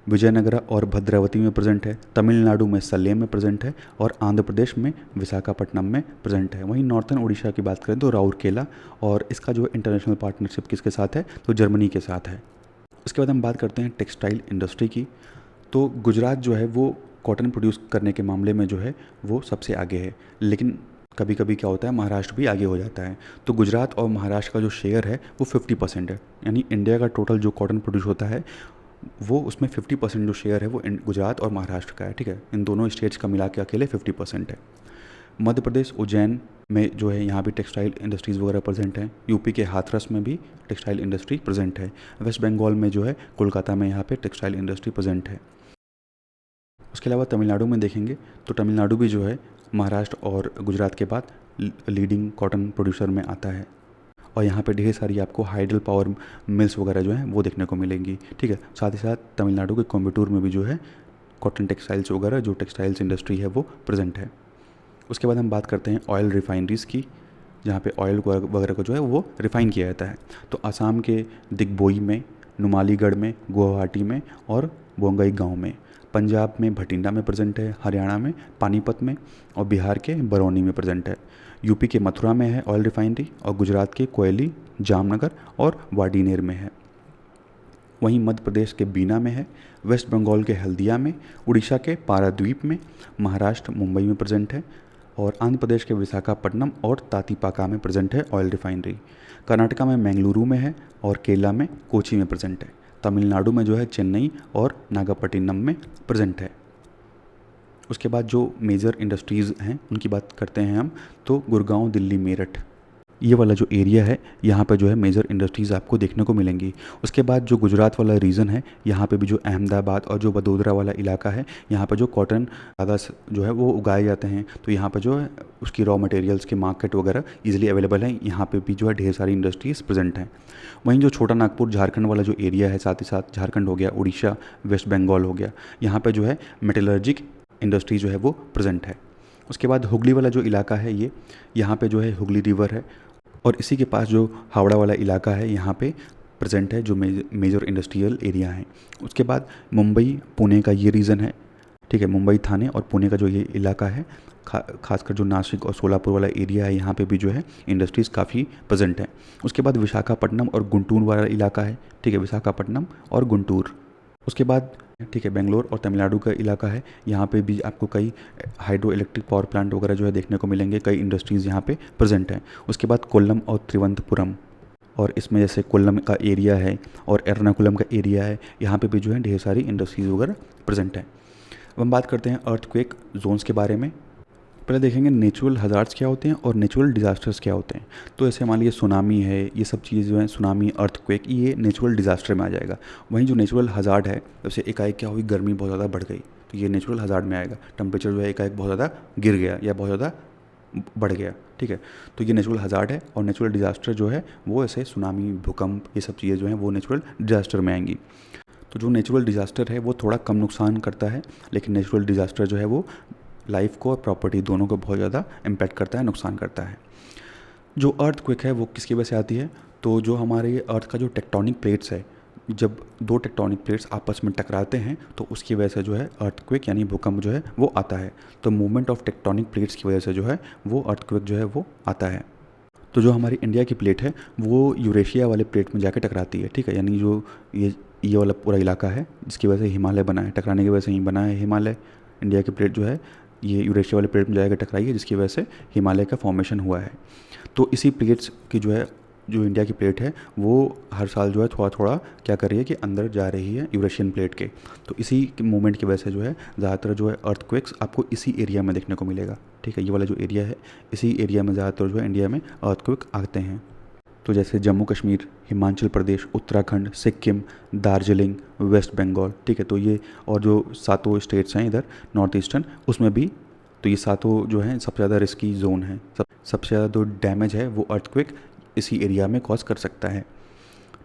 विजयनगरा और भद्रावती में प्रेजेंट है। तमिलनाडु में सलेम में प्रेजेंट है और आंध्र प्रदेश में विशाखापट्टनम में प्रेजेंट है। वहीं नॉर्थन उड़ीसा की बात करें तो राउरकेला और इसका जो इंटरनेशनल पार्टनरशिप किसके साथ है तो जर्मनी के साथ है। उसके बाद हम बात करते हैं टेक्सटाइल इंडस्ट्री की। तो गुजरात जो है वो कॉटन प्रोड्यूस करने के मामले में जो है वो सबसे आगे है, लेकिन कभी कभी क्या होता है महाराष्ट्र भी आगे हो जाता है। तो गुजरात और महाराष्ट्र का जो शेयर है वो 50% है, यानी इंडिया का टोटल जो कॉटन प्रोड्यूस होता है वो उसमें 50% जो शेयर है वो गुजरात और महाराष्ट्र का है, ठीक है। इन दोनों स्टेट्स का मिला के अकेले 50% है। मध्य प्रदेश उज्जैन में जो है यहाँ भी टेक्सटाइल इंडस्ट्रीज़ वगैरह प्रेजेंट हैं। यूपी के हाथरस में भी टेक्सटाइल इंडस्ट्री प्रेजेंट है। वेस्ट बंगाल में जो है कोलकाता में यहाँ पे टेक्सटाइल इंडस्ट्री प्रेजेंट है। उसके अलावा तमिलनाडु में देखेंगे तो तमिलनाडु भी जो है महाराष्ट्र और गुजरात के बाद लीडिंग कॉटन प्रोड्यूसर में आता है और यहाँ पे ढेर सारी आपको हाइडल पावर मिल्स वगैरह जो हैं वो देखने को मिलेंगी, ठीक है। साथ ही साथ तमिलनाडु के कोयम्बटूर में भी जो है कॉटन टेक्सटाइल्स वगैरह जो टेक्सटाइल्स इंडस्ट्री है वो प्रेजेंट है। उसके बाद हम बात करते हैं ऑयल रिफाइनरीज़ की, जहाँ पे ऑयल वगैरह को जो है वो रिफ़ाइन किया जाता है। तो असम के दिग्बोई में, नुमालीगढ़ में, गुवाहाटी में और बोंगईगांव में। पंजाब में भटिंडा में प्रेजेंट है, हरियाणा में पानीपत में और बिहार के बरौनी में प्रेजेंट है। यूपी के मथुरा में है ऑयल रिफाइनरी और गुजरात के कोयली, जामनगर और वाडीनेर में है। वहीं मध्य प्रदेश के बीना में है, वेस्ट बंगाल के हल्दिया में, उड़ीसा के पारादीप में, महाराष्ट्र मुंबई में प्रेजेंट है और आंध्र प्रदेश के विशाखापट्टनम और तातीपाका में प्रेजेंट है ऑयल रिफाइनरी। कर्नाटका में मैंगलुरु में है और केरला में कोची में प्रेजेंट है। तमिलनाडु में जो है चेन्नई और नागपट्टिनम में प्रेजेंट है। उसके बाद जो मेजर इंडस्ट्रीज़ हैं उनकी बात करते हैं हम, तो गुड़गांव, दिल्ली, मेरठ, ये वाला जो एरिया है यहाँ पे जो है मेजर इंडस्ट्रीज़ आपको देखने को मिलेंगी। उसके बाद जो गुजरात वाला रीजन है यहाँ पे भी जो अहमदाबाद और जो वडोदरा वाला इलाका है यहाँ पे जो कॉटन ज़्यादा जो है वो उगाए जाते हैं, तो यहाँ पे जो है उसकी रॉ मटेरियल्स के मार्केट वगैरह ईजिली अवेलेबल है। यहाँ पे भी जो है ढेर सारी इंडस्ट्रीज़ प्रेजेंट हैं। वहीं जो छोटा नागपुर झारखंड वाला जो एरिया है, साथ ही साथ झारखंड हो गया, उड़ीसा, वेस्ट बंगाल हो गया, यहाँ पर जो है मेटलर्जिक इंडस्ट्री जो है वो प्रेजेंट है। उसके बाद हुगली वाला जो इलाका है ये, यहाँ पे जो है हुगली रिवर है और इसी के पास जो हावड़ा वाला इलाका है यहाँ पे प्रेजेंट है जो मेजर इंडस्ट्रियल एरिया है। उसके बाद मुंबई, पुणे का ये रीजन है, ठीक है, मुंबई, थाने और पुणे का जो ये इलाका है, खासकर जो नासिक और सोलापुर वाला एरिया है यहाँ पे भी जो है इंडस्ट्रीज़ काफ़ी प्रेजेंट है। उसके बाद विशाखापट्टनम और गुंटूर वाला इलाका है, ठीक है, विशाखापट्टनम और गुंटूर। उसके बाद ठीक है बेंगलोर और तमिलनाडु का इलाका है, यहाँ पे भी आपको कई हाइड्रो इलेक्ट्रिक पावर प्लांट वगैरह जो है देखने को मिलेंगे, कई इंडस्ट्रीज़ यहाँ पे प्रेजेंट हैं। उसके बाद कोल्लम और त्रिवंतपुरम, और इसमें जैसे कोल्लम का एरिया है और एर्नाकुलम का एरिया है, यहाँ पे भी जो है ढेर सारी इंडस्ट्रीज़ वगैरह प्रेजेंट हैं। अब हम बात करते हैं अर्थक्वेक जोन्स के बारे में। पहले देखेंगे नेचुरल हज़ार्ड्स क्या होते हैं और नेचुरल डिज़ास्टर्स क्या होते हैं। तो ऐसे मान लीजिए सुनामी है, ये सब चीज़ें जो हैं, सुनामी, अर्थक्वेक, ये नेचुरल डिज़ास्टर में आ जाएगा। वहीं जो नेचुरल हज़ार्ड है, जैसे एकाएक क्या हुई, गर्मी बहुत ज़्यादा बढ़ गई, तो ये नेचुरल हज़ार्ड में आएगा। टेम्परेचर जो है एकाएक बहुत ज़्यादा गिर गया या बहुत ज़्यादा बढ़ गया, ठीक है, तो ये नेचुरल हज़ार्ड है। और नेचुरल डिज़ास्टर जो है वो ऐसे सुनामी, भूकंप, ये सब चीज़ें जो हैं वो नेचुरल डिज़ास्टर में आएंगी। तो जो नेचुरल डिज़ास्टर है वो थोड़ा कम नुकसान करता है, लेकिन नेचुरल डिज़ास्टर जो है वो लाइफ को और प्रॉपर्टी दोनों को बहुत ज़्यादा इम्पैक्ट करता है, नुकसान करता है। जो अर्थक्वेक है वो किसकी वजह से आती है, तो जो हमारे अर्थ का जो टेक्टोनिक प्लेट्स है, जब दो टेक्टोनिक प्लेट्स आपस में टकराते हैं तो उसकी वजह से जो है अर्थक्वेक यानी भूकंप जो है वो आता है। तो मूवमेंट ऑफ टेक्टोनिक प्लेट्स की वजह से जो है वो अर्थक्वेक जो है वो आता है। तो जो हमारी इंडिया की प्लेट है वो यूरेशिया वाले प्लेट में जाकर टकराती है, ठीक है, यानी जो ये वाला पूरा इलाका है जिसकी वजह से हिमालय बना है, टकराने की वजह से ही बना है हिमालय। इंडिया की प्लेट जो है ये यूरेशिया वाले प्लेट में जाकर टकराई है, जिसकी वजह से हिमालय का फॉर्मेशन हुआ है। तो इसी प्लेट्स की जो है, जो इंडिया की प्लेट है वो हर साल जो है थोड़ा थोड़ा क्या कर रही है कि अंदर जा रही है यूरेशियन प्लेट के। तो इसी मूवमेंट की वजह से जो है ज़्यादातर जो है अर्थक्वेक्स आपको इसी एरिया में देखने को मिलेगा, ठीक है, ये वाला जो एरिया है इसी एरिया में ज़्यादातर जो है इंडिया में अर्थक्वेक आते हैं। तो जैसे जम्मू कश्मीर, हिमाचल प्रदेश, उत्तराखंड, सिक्किम, दार्जिलिंग, वेस्ट बंगाल, ठीक है, तो ये और जो 7 स्टेट्स हैं इधर नॉर्थ ईस्टर्न, उसमें भी तो ये 7 जो हैं सबसे ज़्यादा रिस्की जोन है। सबसे ज़्यादा जो डैमेज है वो अर्थक्वेक इसी एरिया में कॉज कर सकता है,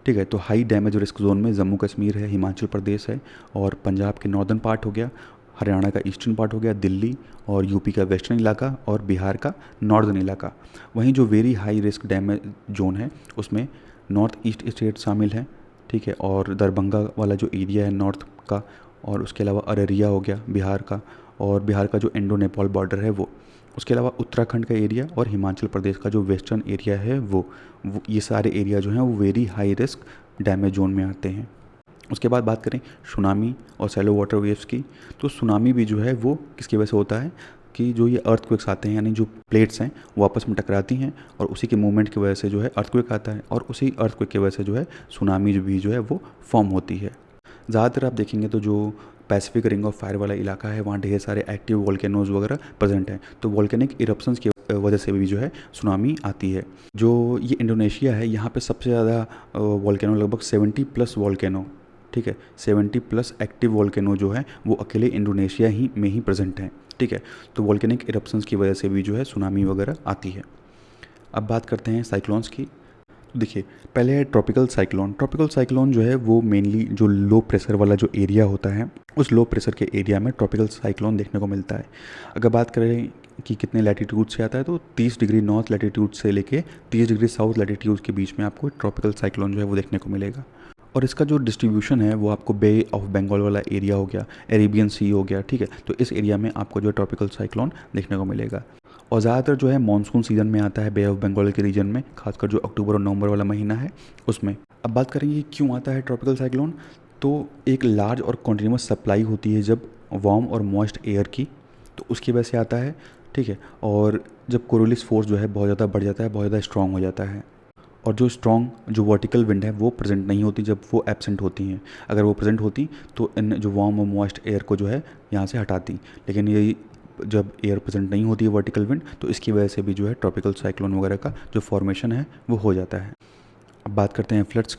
ठीक है। तो हाई डैमेज रिस्क जोन में जम्मू कश्मीर है, हिमाचल प्रदेश है और पंजाब के नॉर्दर्न पार्ट हो गया, हरियाणा का ईस्टर्न पार्ट हो गया, दिल्ली और यूपी का वेस्टर्न इलाका और बिहार का नॉर्दर्न इलाका। वहीं जो very high risk damage zone है उसमें नॉर्थ ईस्ट स्टेट शामिल हैं, ठीक है, और दरभंगा वाला जो एरिया है नॉर्थ का, और उसके अलावा अररिया हो गया बिहार का, और बिहार का जो इंडो नेपाल बॉर्डर है वो, उसके अलावा उत्तराखंड का एरिया और हिमाचल प्रदेश का जो वेस्टर्न एरिया है वो ये सारे एरिया जो हैं वो very high risk damage zone में आते हैं। उसके बाद बात करें सुनामी और सैलो वाटर वेव्स की, तो सुनामी भी जो है वो किसकी वजह से होता है कि जो ये अर्थक्वेक्स आते हैं, यानी जो प्लेट्स हैं वो आपस में टकराती हैं और उसी के मूवमेंट की वजह से जो है अर्थक्वेक आता है, और उसी अर्थक्वेक की वजह से जो है सुनामी भी जो है वो फॉर्म होती है। ज़्यादातर आप देखेंगे तो जो पैसिफिक रिंग ऑफ फायर वाला इलाका है वहाँ ढेर सारे एक्टिव वोल्केनोज वगैरह प्रेजेंट हैं, तो वोल्केनिक इरप्शंस की वजह से भी जो है सुनामी आती है। जो ये इंडोनेशिया है यहाँ पे सबसे ज़्यादा वोल्केनो, लगभग 70+ वोल्केनो, ठीक है, 70+ एक्टिव वोल्केनो जो है वो अकेले इंडोनेशिया ही में ही प्रेजेंट हैं, ठीक है। तो वोल्केनिक इरप्शंस की वजह से भी जो है सुनामी वगैरह आती है। अब बात करते हैं साइक्लोन्स की। देखिए पहले है ट्रॉपिकल साइक्लोन। ट्रॉपिकल साइक्लोन जो है वो मेनली जो लो प्रेशर वाला जो एरिया होता है उस लो प्रेशर के एरिया में ट्रॉपिकल साइक्लोन देखने को मिलता है। अगर बात करें कि कितने लैटीट्यूड से आता है तो 30 डिग्री नॉर्थ लैटीट्यूड से लेके 30 डिग्री साउथ लैटीट्यूड के बीच में आपको ट्रॉपिकल साइक्लोन जो है वो देखने को मिलेगा। और इसका जो डिस्ट्रीब्यूशन है वो आपको बे ऑफ बंगाल वाला एरिया हो गया, अरेबियन सी हो गया, ठीक है, तो इस एरिया में आपको जो ट्रॉपिकल साइक्लोन देखने को मिलेगा। और ज़्यादातर जो है मानसून सीजन में आता है बे ऑफ बंगाल के रीजन में, खासकर जो अक्टूबर और नवंबर वाला महीना है उसमें। अब बात करेंगे क्यों आता है ट्रॉपिकल साइक्लोन, तो एक लार्ज और कॉन्टीन्यूस सप्लाई होती है जब वार्म और मॉइस्ट एयर की, तो उसकी वजह से आता है। ठीक है। और जब कोरोलिस फोर्स जो है बहुत ज़्यादा बढ़ जाता है, बहुत ज़्यादा स्ट्रॉन्ग हो जाता है, और जो वर्टिकल विंड है वो प्रेजेंट नहीं होती जब वो एब्सेंट होती हैं। अगर वो प्रेजेंट होती तो इन जो वार्म और मॉइस्ट एयर को जो है यहाँ से हटाती, लेकिन ये जब एयर प्रेजेंट नहीं होती है वर्टिकल विंड, तो इसकी वजह से भी जो है ट्रॉपिकल साइक्लोन वगैरह का जो फॉर्मेशन है वो हो जाता है। अब बात करते हैं फ्लड्स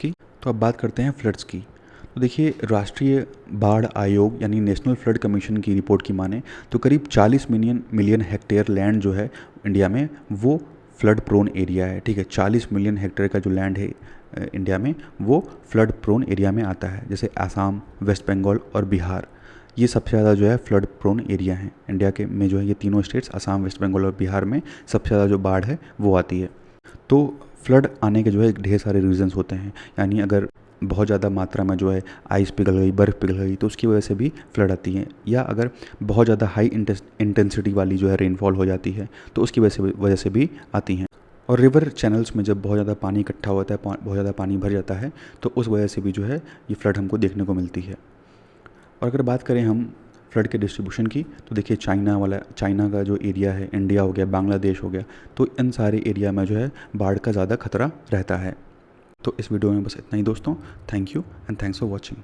की। तो देखिए, राष्ट्रीय बाढ़ आयोग यानी नेशनल फ्लड कमीशन की रिपोर्ट की माने तो करीब 40 मिलियन हेक्टेयर लैंड जो है इंडिया में वो फ्लड प्रोन एरिया है। ठीक है, 40 मिलियन हेक्टेयर का जो लैंड है इंडिया में वो फ्लड प्रोन एरिया में आता है। जैसे आसाम, वेस्ट बंगाल और बिहार, ये सबसे ज़्यादा जो है फ्लड प्रोन एरिया हैं इंडिया के में। जो है ये तीनों स्टेट्स आसाम, वेस्ट बंगाल और बिहार में सबसे ज़्यादा जो बाढ़ है वो आती है। तो फ्लड आने के जो है ढेर सारे रीजंस होते हैं, यानी अगर बहुत ज़्यादा मात्रा में जो है आइस पिघल गई, बर्फ़ पिघल गई, तो उसकी वजह से भी फ्लड आती है। या अगर बहुत ज़्यादा हाई इंटेंसिटी वाली जो है रेनफॉल हो जाती है तो उसकी वजह से भी आती हैं। और रिवर चैनल्स में जब बहुत ज़्यादा पानी इकट्ठा होता है, बहुत ज़्यादा पानी भर जाता है, तो उस वजह से भी जो है ये फ्लड हमको देखने को मिलती है। और अगर बात करें हम फ्लड के डिस्ट्रीब्यूशन की, तो देखिए चाइना का जो एरिया है, इंडिया हो गया, बांग्लादेश हो गया, तो इन सारे एरिया में जो है बाढ़ का ज़्यादा खतरा रहता है। तो इस वीडियो में बस इतना ही दोस्तों। Thank you and thanks for watching.